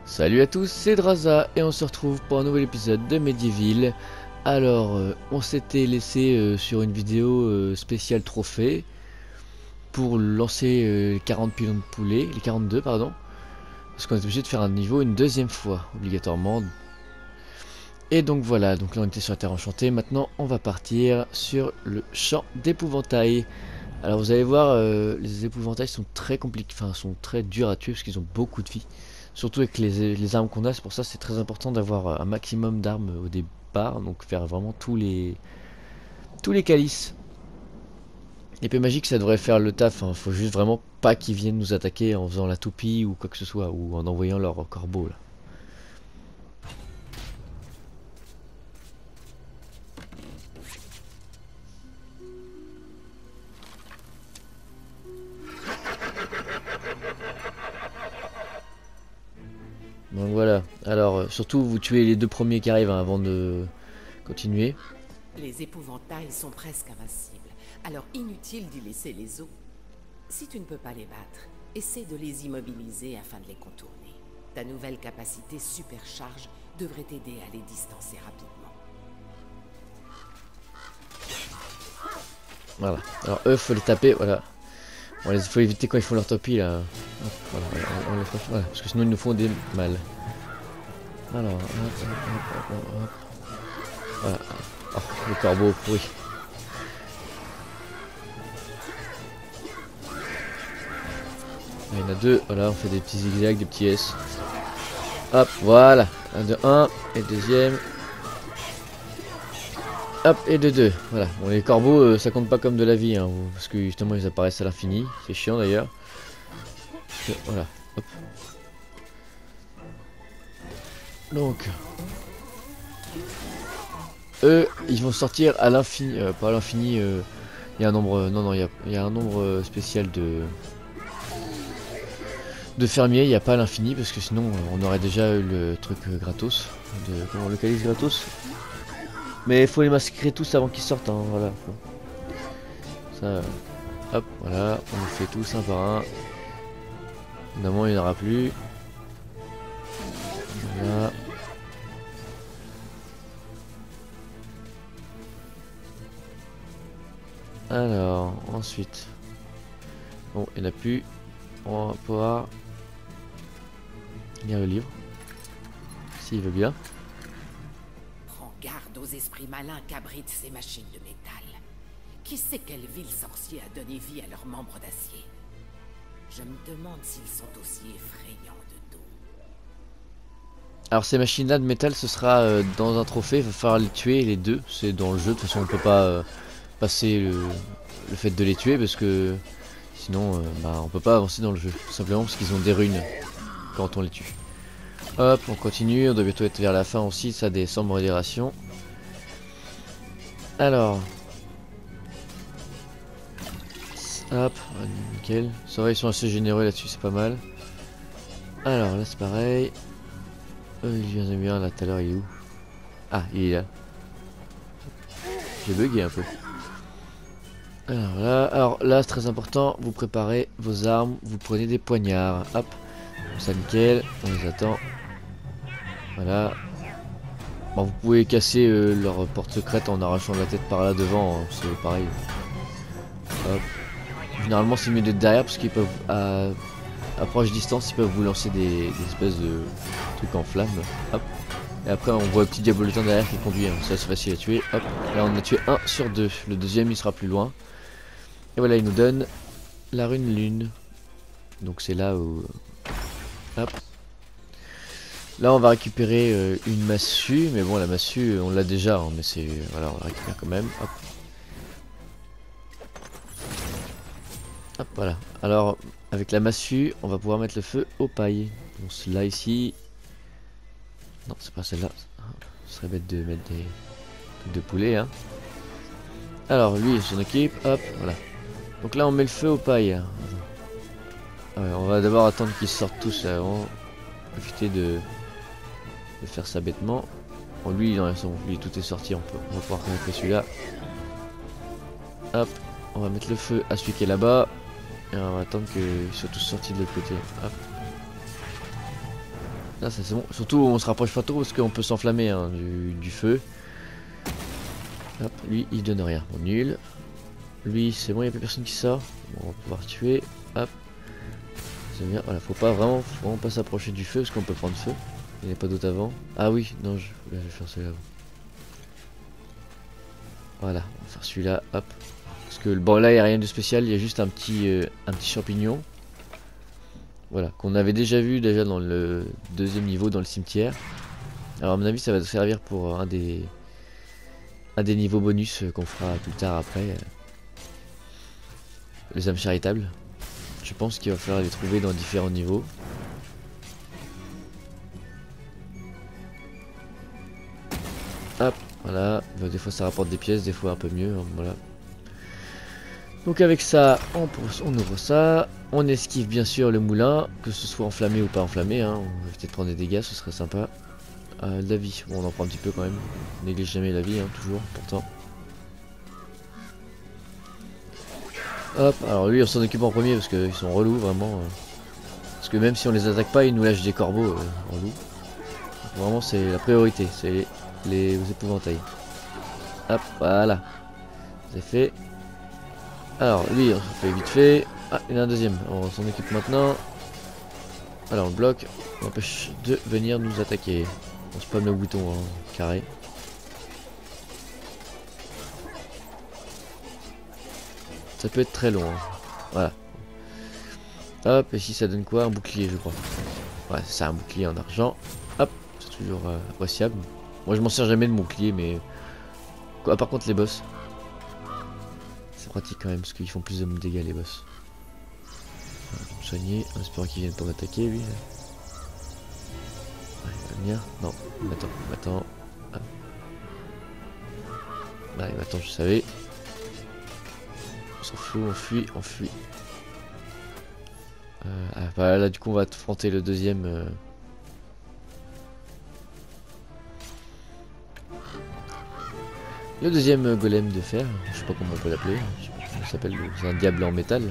Salut à tous, c'est Draza et on se retrouve pour un nouvel épisode de Medieval. Alors, on s'était laissé sur une vidéo spéciale trophée pour lancer les 40 pilons de poulet, les 42 pardon, parce qu'on est obligé de faire un niveau une deuxième fois, obligatoirement. Et donc voilà, donc là on était sur la terre enchantée, maintenant on va partir sur le champ d'épouvantail. Alors vous allez voir, les épouvantails sont très compliqués, enfin sont très durs à tuer parce qu'ils ont beaucoup de vie. Surtout avec les armes qu'on a, c'est pour ça que c'est très important d'avoir un maximum d'armes au départ, donc faire vraiment tous les calices. L'épée magique ça devrait faire le taf, hein. Faut juste vraiment pas qu'ils viennent nous attaquer en faisant la toupie ou quoi que ce soit, ou en envoyant leur corbeau là. Donc voilà, alors surtout vous tuez les deux premiers qui arrivent hein, avant de continuer. Les épouvantails sont presque invincibles, alors inutile d'y laisser les os. Si tu ne peux pas les battre, essaie de les immobiliser afin de les contourner. Ta nouvelle capacité supercharge devrait t'aider à les distancer rapidement. Voilà, alors eux faut les taper, voilà. Bon, il faut éviter quand ils font leur topi là. Hop, voilà, on les fait, voilà, parce que sinon ils nous font des mal. Alors, hop, hop, hop, hop, hop. Voilà. Oh, le corbeau pourri. Il y en a deux, voilà, on fait des petits zigzags, des petits S. Hop, voilà. Un de 1 et le deuxième. Hop, et de 2. Voilà. Bon, les corbeaux, ça compte pas comme de la vie, hein, parce que justement ils apparaissent à l'infini. C'est chiant d'ailleurs. Voilà. Hop. Donc, eux, ils vont sortir à l'infini. Pas à l'infini. Il y a un nombre. Non, non, il y a un nombre spécial de fermiers. Il n'y a pas à l'infini parce que sinon on aurait déjà eu le truc gratos. Comment le calice gratos. Mais il faut les massacrer tous avant qu'ils sortent. Hein, voilà. Ça. Hop, voilà. On les fait tous un par un. Évidemment, il n'y en aura plus. Voilà. Alors, ensuite. Bon, il n'y en a plus. On va pouvoir lire le livre. S'il veut bien. Prends garde aux esprits malins qu'abritent ces machines de métal. Qui sait quel vil sorcier a donné vie à leurs membres d'acier? Je me demande s'ils sont aussi effrayants de dos. Alors ces machines-là de métal, ce sera dans un trophée. Il va falloir les tuer les deux. C'est dans le jeu. De toute façon, on peut pas passer le fait de les tuer parce que sinon, bah, on peut pas avancer dans le jeu. Tout simplement parce qu'ils ont des runes quand on les tue. Hop, on continue. On doit bientôt être vers la fin aussi. Ça descend modération. Alors. Hop, nickel. Ça va, ils sont assez généreux là-dessus, c'est pas mal. Alors là, c'est pareil. Il vient de bien là tout à l'heure, il est où? Ah, il est là. J'ai bugué un peu. Alors là, c'est très important. Vous préparez vos armes, vous prenez des poignards. Hop, comme ça, nickel. On les attend. Voilà. Bon, vous pouvez casser leur porte secrète en arrachant la tête par là devant. Hein, c'est pareil. Hop. Généralement, c'est mieux d'être derrière parce qu'ils peuvent à proche distance, ils peuvent vous lancer des espèces de trucs en flammes. Hop. Et après, on voit le petit diabolitin derrière qui conduit. Hein. Ça, c'est facile à tuer. Hop. Là, on a tué 1 sur 2. Le deuxième, il sera plus loin. Et voilà, il nous donne la rune lune. Donc, c'est là où. Hop. Là, on va récupérer une massue. Mais bon, la massue, on l'a déjà. Hein, mais c'est. Voilà, on la récupère quand même. Hop. Hop, voilà. Alors, avec la massue, on va pouvoir mettre le feu aux pailles. Donc, là, ici. Non, c'est pas celle-là. Ce serait bête de mettre des trucs de poulet, hein. Alors, lui, il s'en occupe. Hop, voilà. Donc là, on met le feu aux pailles. Ah ouais, on va d'abord attendre qu'ils sortent tous avant. Profiter de faire ça bêtement. Bon, lui, non, lui, tout est sorti. On va pouvoir connecter celui-là. Hop, on va mettre le feu à celui qui est là-bas. Et on va attendre qu'ils soient tous sortis de l'autre côté. Hop. Là, ça c'est bon. Surtout, on se rapproche pas trop parce qu'on peut s'enflammer hein, du feu. Hop, lui, il donne rien. Bon, nul. Lui, c'est bon, il n'y a plus personne qui sort. Bon, on va pouvoir tuer. Hop. C'est bien. Voilà, faut vraiment pas s'approcher du feu parce qu'on peut prendre feu. Il n'y a pas d'autre avant. Ah oui, non, je vais faire celui-là. Voilà, on va faire celui-là. Hop. Parce que bon, là, il n'y a rien de spécial. Il y a juste un petit champignon. Voilà, qu'on avait déjà vu dans le deuxième niveau dans le cimetière. Alors à mon avis ça va servir pour un des niveaux bonus qu'on fera plus tard après. Les âmes charitables. Je pense qu'il va falloir les trouver dans différents niveaux. Hop, voilà. Des fois ça rapporte des pièces, des fois un peu mieux. Hein, voilà. Donc avec ça, on ouvre ça. On esquive bien sûr le moulin, que ce soit enflammé ou pas enflammé. Hein. On va peut-être prendre des dégâts, ce serait sympa. La vie, bon, on en prend un petit peu quand même. On néglige jamais la vie, hein, toujours, pourtant. Hop, alors lui on s'en occupe en premier parce qu'ils sont relous vraiment. Parce que même si on les attaque pas, ils nous lâchent des corbeaux relous. Donc, vraiment c'est la priorité, c'est les épouvantails. Hop, voilà. C'est fait. Alors lui on se fait vite fait. Ah, il y en a un deuxième, on s'en occupe maintenant. Alors on le bloque, on empêche de venir nous attaquer. On spamme le bouton en carré. Ça peut être très long. Hein. Voilà. Hop, et si ça donne quoi? Un bouclier je crois. Ouais c'est un bouclier en argent. Hop, c'est toujours appréciable. Moi je m'en sers jamais de mon bouclier mais... Quoi, par contre les boss. C'est pratique quand même parce qu'ils font plus de dégâts les boss. Je vais me soigner, en espérant qu'il vienne pour m'attaquer lui. Ouais, il va venir. Non, attends. Ah. Là, il m'attend, je savais. On s'en fout, on fuit. Ah, bah, là, du coup, on va affronter le deuxième. Le deuxième golem de fer. Je sais pas comment on peut l'appeler. Je sais pas comment il s'appelle. C'est un diable en métal.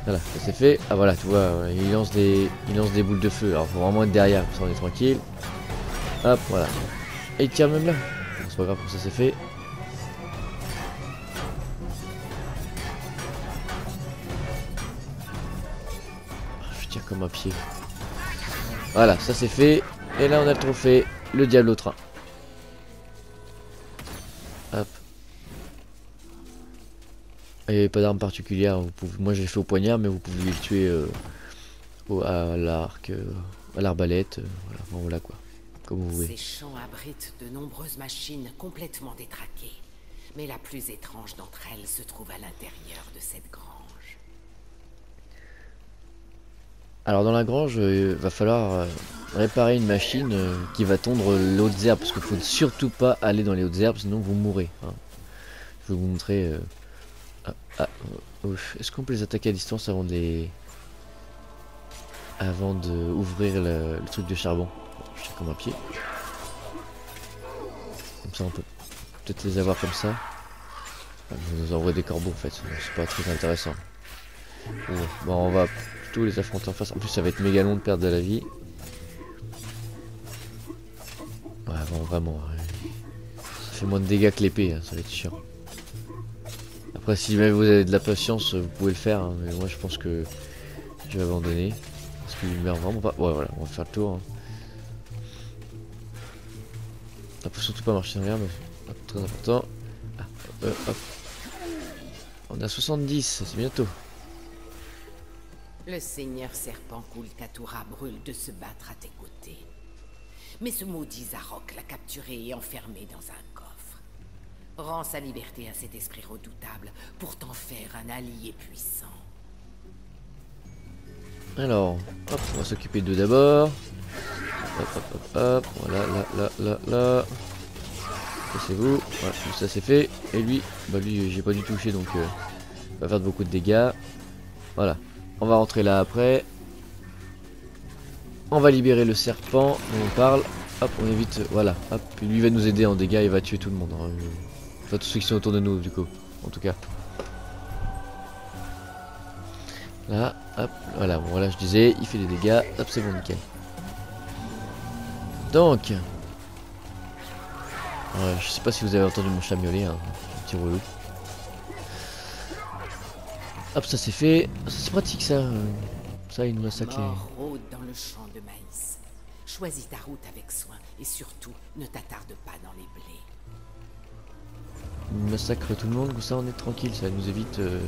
Voilà, ça c'est fait. Ah voilà, tu vois, il lance des boules de feu. Alors faut vraiment être derrière, comme ça on est tranquille. Hop, voilà. Et il tire même là. C'est pas grave, comme ça c'est fait. Je tire comme un pied. Voilà, ça c'est fait. Et là on a le trophée, le diable au train. Hop. Et pas d'arme particulière, moi j'ai fait au poignard, mais vous pouvez le tuer à l'arc, à l'arbalète, voilà quoi, comme vous voulez. Ces champs abritent de nombreuses machines complètement détraquées, mais la plus étrange d'entre elles se trouve à l'intérieur de cette grange. Alors dans la grange, va falloir réparer une machine qui va tondre les hautes herbes, parce qu'il faut surtout pas aller dans les hautes herbes, sinon vous mourrez. Hein. Je vais vous montrer... Est-ce qu'on peut les attaquer à distance avant de ouvrir le truc de charbon? Je tire comme un pied. Comme ça on peut peut-être les avoir comme ça. Ils nous envoient des corbeaux en fait, c'est pas très intéressant. Bon, on va plutôt les affronter en face. En plus ça va être méga long de perdre de la vie. Ouais bon vraiment. Ça fait moins de dégâts que l'épée, hein, ça va être chiant. Après si même vous avez de la patience vous pouvez le faire hein, mais moi je pense que je vais abandonner. Parce qu'il meurt vraiment pas. Ouais voilà, on va faire le tour. Hein. On peut surtout pas marcher en l'air, mais très important. Ah, hop. On est à 70, c'est bientôt. Le seigneur serpent Kulkatura brûle de se battre à tes côtés. Mais ce maudit Zarok l'a capturé et enfermé dans un coffre. Rends sa liberté à cet esprit redoutable pour t'en faire un allié puissant. Alors, hop, on va s'occuper d'eux d'abord. Hop, voilà, là. C'est vous, voilà, ça c'est fait. Et lui, bah lui j'ai pas du tout touché donc il va faire beaucoup de dégâts. Voilà, on va rentrer là après. On va libérer le serpent dont on parle. Hop, on évite, voilà, hop, puis lui va nous aider en dégâts, il va tuer tout le monde. Hein. Enfin tous ceux qui sont autour de nous du coup, en tout cas. Là, hop, voilà, bon, voilà je disais, il fait des dégâts, hop c'est bon nickel. Donc, je sais pas si vous avez entendu mon chat miauler, hein, un petit relou. Hop, ça c'est fait. C'est pratique ça. Ça, il nous massacre les... Mort rôde dans le champ de maïs. Choisis ta route avec soin et surtout, ne t'attarde pas dans les blés. Il massacre tout le monde, comme ça on est tranquille, ça nous évite de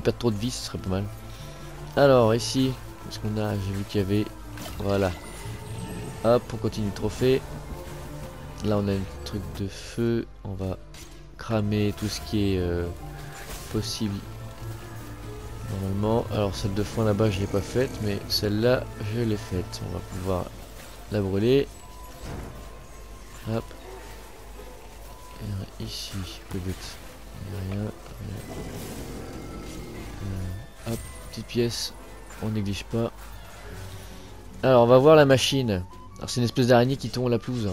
perdre trop de vie, ce serait pas mal. Alors ici, qu'est-ce qu'on a? J'ai vu qu'il y avait... Voilà. Hop, on continue le trophée. Là on a un truc de feu, on va cramer tout ce qui est possible. Normalement, alors celle de foin là-bas je l'ai pas faite, mais celle-là je l'ai faite. On va pouvoir la brûler. Hop. Et ici, le but. Il n'y a rien. Hop, petite pièce. On néglige pas. Alors on va voir la machine. Alors c'est une espèce d'araignée qui tombe la pelouse. Hein.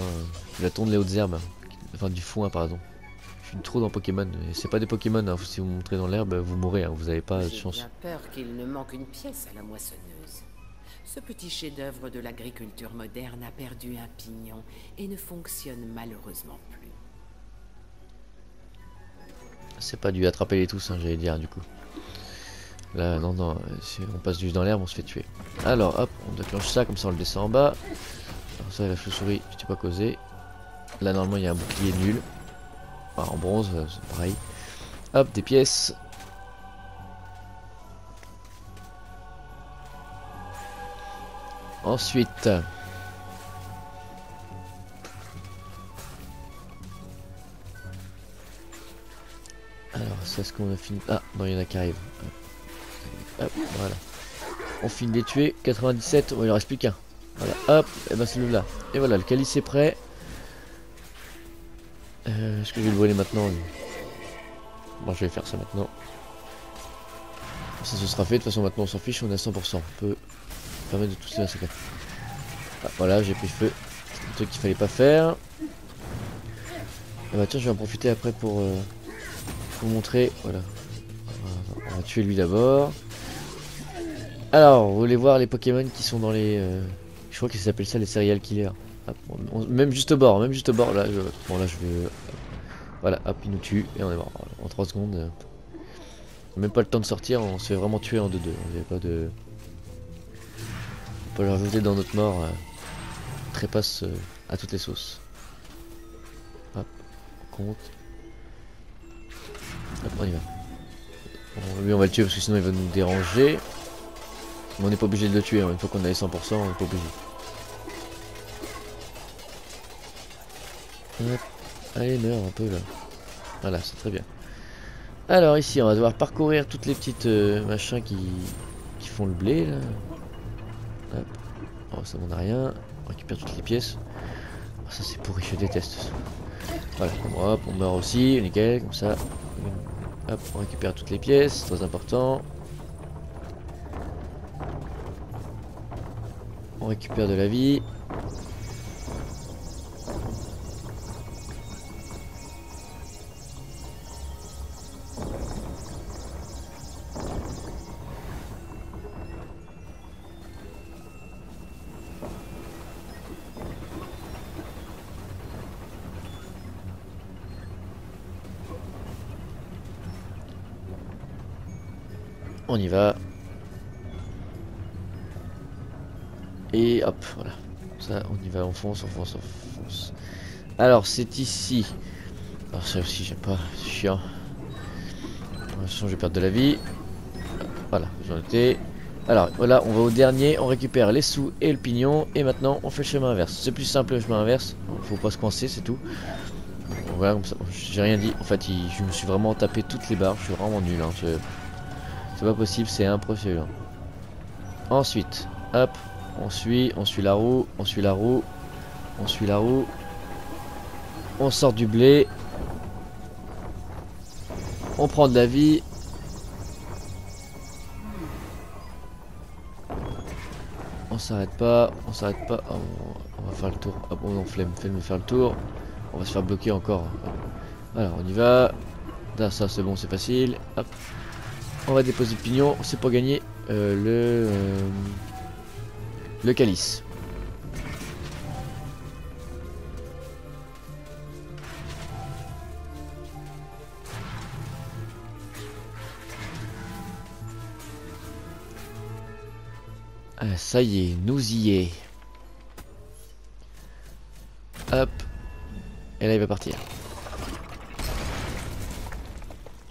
La tombe les hautes herbes. Enfin du foin pardon. Je suis trop dans Pokémon. Et c'est pas des Pokémon. Hein. Si vous montrez dans l'herbe, vous mourrez. Hein. Vous n'avez pas de chance. J'ai bien peur qu'il ne manque une pièce à la moissonneuse. Ce petit chef-d'œuvre de l'agriculture moderne a perdu un pignon et ne fonctionne malheureusement plus. C'est pas dû attraper les tous, hein, j'allais dire du coup. Là, non, non, si on passe juste dans l'herbe, on se fait tuer. Alors, hop, on déclenche ça, comme ça on le descend en bas. Alors ça, la chauve-souris, je t'ai pas causé. Là, normalement, il y a un bouclier nul. Enfin, en bronze, c'est pareil. Hop, des pièces. Ensuite... Alors, c'est ce qu'on a fini. Ah, non, il y en a qui arrivent. Hop, voilà. On finit de les tuer. 97, oh, il en reste plus qu'un. Voilà, hop, et ben c'est là. Et voilà, le calice est prêt. Est-ce que je vais le brûler maintenant? Bon, je vais faire ça maintenant. Ça, ce sera fait. De toute façon, maintenant, on s'en fiche. On est à 100%. On peut permettre de tous les massacrer. Ah, voilà, j'ai pris feu. C'est un truc qu'il fallait pas faire. Ah bah tiens, je vais en profiter après pour vous montrer. Voilà. On va tuer lui d'abord. Alors, vous voulez voir les Pokémon qui sont dans les... je crois qu'ils s'appellent ça les serial killers. Hop, même juste au bord, là, bon là je vais... Voilà, hop, il nous tue et on est mort. En 3 secondes. Même pas le temps de sortir, on se fait vraiment tuer en 2-2. Il n'y a pas de... On peut le rajouter dans notre mort. Trépasse à toutes les sauces. Hop, on compte. Hop, on y va. Bon, lui on va le tuer parce que sinon il va nous déranger. Mais on n'est pas obligé de le tuer, hein. Une fois qu'on a les 100%, on n'est pas obligé. Hop. Allez, meurs un peu là. Voilà, c'est très bien. Alors ici, on va devoir parcourir toutes les petites machins qui font le blé là. Hop. Oh, ça m'en a rien. On récupère toutes les pièces. Oh, ça c'est pourri, je déteste ça. Voilà, hop, on meurt aussi, nickel, comme ça. Hop, on récupère toutes les pièces, très important. On récupère de la vie. On y va. Et hop, voilà. Ça, on y va, on fonce, on fonce, on fonce. Alors, c'est ici. Alors, ça aussi, j'aime pas, c'est chiant. De toute façon, je vais perdre de la vie. Voilà, j'en étais. Alors, voilà, on va au dernier, on récupère les sous et le pignon. Et maintenant, on fait le chemin inverse. C'est plus simple le chemin inverse. Faut pas se coincer, c'est tout. Voilà, comme ça. J'ai rien dit. En fait, je me suis vraiment tapé toutes les barres. Je suis vraiment nul. Hein. C'est pas possible, c'est impossible. Ensuite, hop. On suit la roue, on suit la roue, on suit la roue. On sort du blé. On prend de la vie. On s'arrête pas, on s'arrête pas. Oh, on va faire le tour. Ah bon, non, flemme de faire le tour. On va se faire bloquer encore. Alors, on y va. Là, ça c'est bon, c'est facile. Hop. On va déposer le pignon. C'est pour gagner le calice. ça y est, nous y est. Hop. Et là il va partir.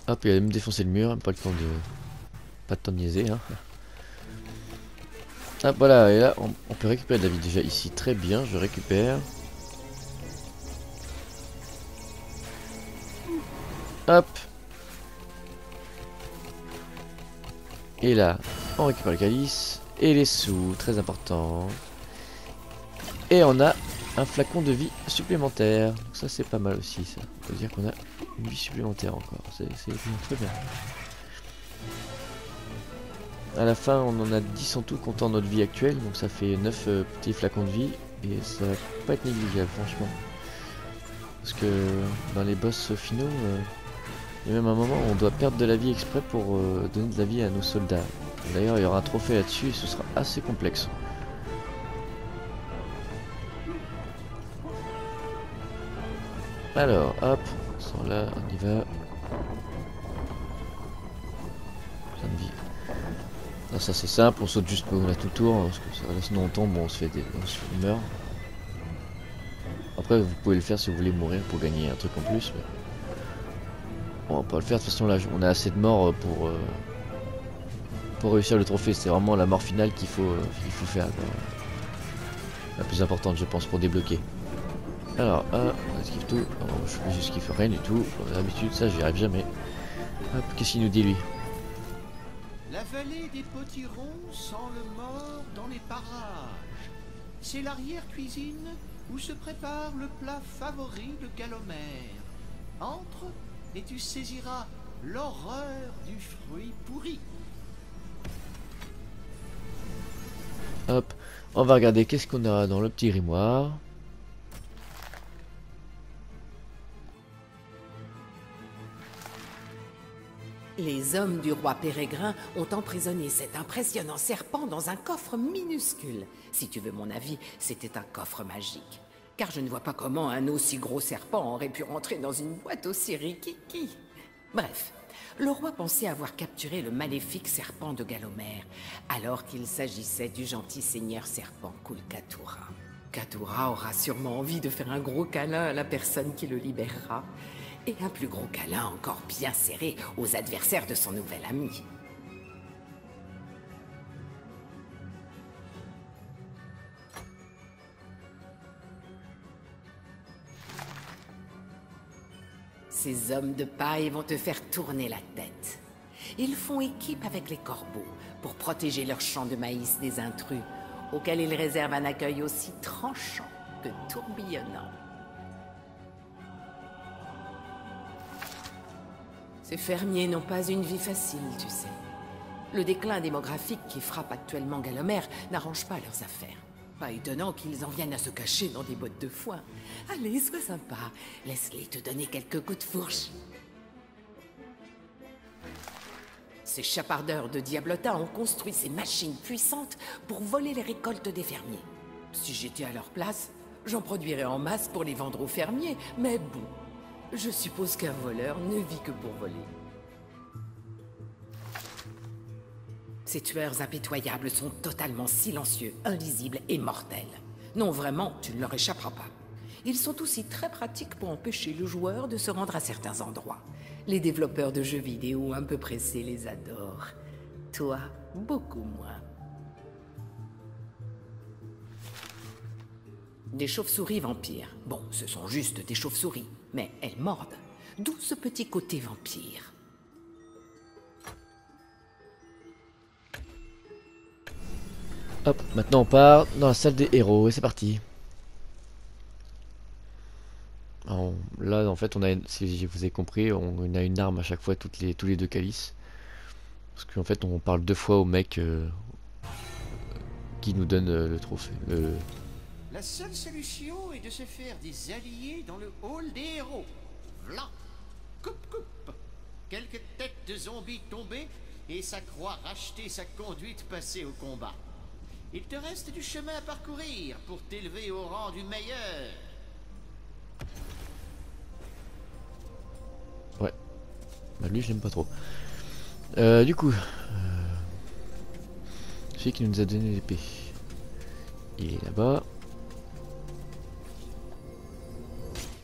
Hop, il a même défoncé le mur, pas le temps de... Pas de temps de niaiser, hein. Hop, voilà, et là on peut récupérer de la vie déjà ici, très bien, je récupère. Hop. Et là, on récupère le calice et les sous, très important. Et on a un flacon de vie supplémentaire. Donc ça c'est pas mal aussi, ça. On peut dire qu'on a une vie supplémentaire encore. C'est très bien. À la fin on en a 10 en tout comptant notre vie actuelle. Donc ça fait 9 petits flacons de vie. Et ça va pas être négligeable franchement. Parce que dans les boss finaux, il y a même un moment où on doit perdre de la vie exprès pour donner de la vie à nos soldats. D'ailleurs il y aura un trophée là-dessus et ce sera assez complexe. Alors, hop, sans là, on y va. Plein de vie. Là, ça c'est simple, on saute juste là tout tour, hein, parce que ça, là, sinon on tombe, on se meurt. Après, vous pouvez le faire si vous voulez mourir pour gagner un truc en plus. Mais... Bon, on va pas le faire, de toute façon là, on a assez de morts pour réussir le trophée. C'est vraiment la mort finale qu'il faut faire, quoi. La plus importante, je pense, pour débloquer. Alors, on esquive tout. Je esquive rien du tout. D'habitude, ça, j'y arrive jamais. Hop, qu'est-ce qu'il nous dit, lui? La vallée des potirons sent le mort dans les parages. C'est l'arrière-cuisine où se prépare le plat favori de Galomère. Entre et tu saisiras l'horreur du fruit pourri. Hop, on va regarder qu'est-ce qu'on a dans le petit grimoire. Les hommes du roi Pérégrin ont emprisonné cet impressionnant serpent dans un coffre minuscule. Si tu veux mon avis, c'était un coffre magique. Car je ne vois pas comment un aussi gros serpent aurait pu rentrer dans une boîte aussi rikiki. Bref, le roi pensait avoir capturé le maléfique serpent de Galomère, alors qu'il s'agissait du gentil seigneur serpent Kulkatura. Katura aura sûrement envie de faire un gros câlin à la personne qui le libérera. Et un plus gros câlin encore bien serré aux adversaires de son nouvel ami. Ces hommes de paille vont te faire tourner la tête. Ils font équipe avec les corbeaux pour protéger leur champ de maïs des intrus, auxquels ils réservent un accueil aussi tranchant que tourbillonnant. Ces fermiers n'ont pas une vie facile, tu sais. Le déclin démographique qui frappe actuellement Galomère n'arrange pas leurs affaires. Pas étonnant qu'ils en viennent à se cacher dans des bottes de foin. Allez, sois sympa. Laisse-les te donner quelques coups de fourche. Ces chapardeurs de Diablota ont construit ces machines puissantes pour voler les récoltes des fermiers. Si j'étais à leur place, j'en produirais en masse pour les vendre aux fermiers, mais bon... Je suppose qu'un voleur ne vit que pour voler. Ces tueurs impitoyables sont totalement silencieux, invisibles et mortels. Non, vraiment, tu ne leur échapperas pas. Ils sont aussi très pratiques pour empêcher le joueur de se rendre à certains endroits. Les développeurs de jeux vidéo un peu pressés les adorent. Toi, beaucoup moins. Des chauves-souris vampires. Bon, ce sont juste des chauves-souris, mais elles mordent. D'où ce petit côté vampire. Hop, maintenant on part dans la salle des héros et c'est parti. Alors, là en fait on a, si je vous ai compris, on a une arme à chaque fois, tous les deux calices. Parce qu'en fait on parle 2 fois au mec qui nous donne le trophée. La seule solution est de se faire des alliés dans le hall des héros. V'là. Coupe. Quelques têtes de zombies tombées et ça croit racheter sa conduite passée au combat. Il te reste du chemin à parcourir pour t'élever au rang du meilleur. Ouais. Bah lui je l'aime pas trop. Du coup... Celui qui nous a donné l'épée. Il est là-bas.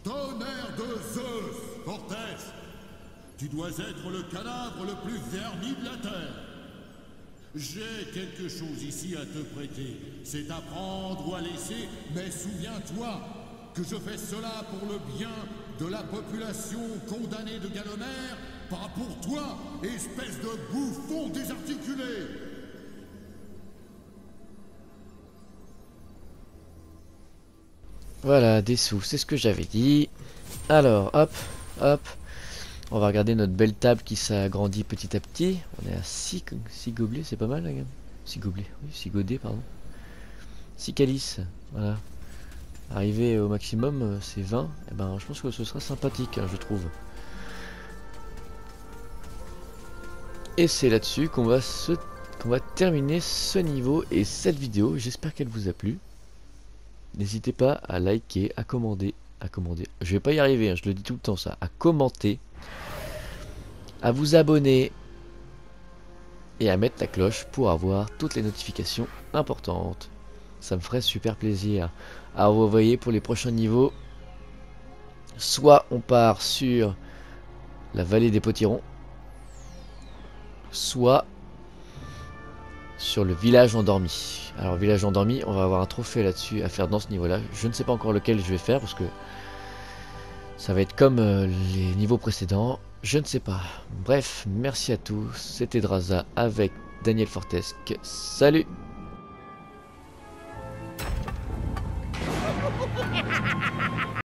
Tonnerre de Zeus, Fortes! Tu dois être le cadavre le plus verni de la terre. J'ai quelque chose ici à te prêter. C'est à prendre ou à laisser, mais souviens-toi que je fais cela pour le bien de la population condamnée de Galomère, pas pour toi, espèce de bouffon désarticulé. Voilà, des sous, c'est ce que j'avais dit. Alors, hop, hop. On va regarder notre belle table qui s'agrandit petit à petit. On est à 6 gobelets, c'est pas mal, la gamme. 6 gobelets, oui, 6 godets, pardon. 6 calices, voilà. Arriver au maximum, c'est 20. Et ben, je pense que ce sera sympathique, hein, je trouve. Et c'est là-dessus qu'on va terminer ce niveau et cette vidéo. J'espère qu'elle vous a plu. N'hésitez pas à liker, à commenter. Je vais pas y arriver, hein, je le dis tout le temps ça. À commenter, à vous abonner et à mettre la cloche pour avoir toutes les notifications importantes. Ça me ferait super plaisir. À vous envoyer pour les prochains niveaux. Soit on part sur la vallée des Potirons, soit sur le village endormi. Alors village endormi, on va avoir un trophée là-dessus à faire dans ce niveau là. Je ne sais pas encore lequel je vais faire parce que ça va être comme les niveaux précédents. Je ne sais pas. Bref, merci à tous. C'était Draza avec Daniel Fortesque. Salut.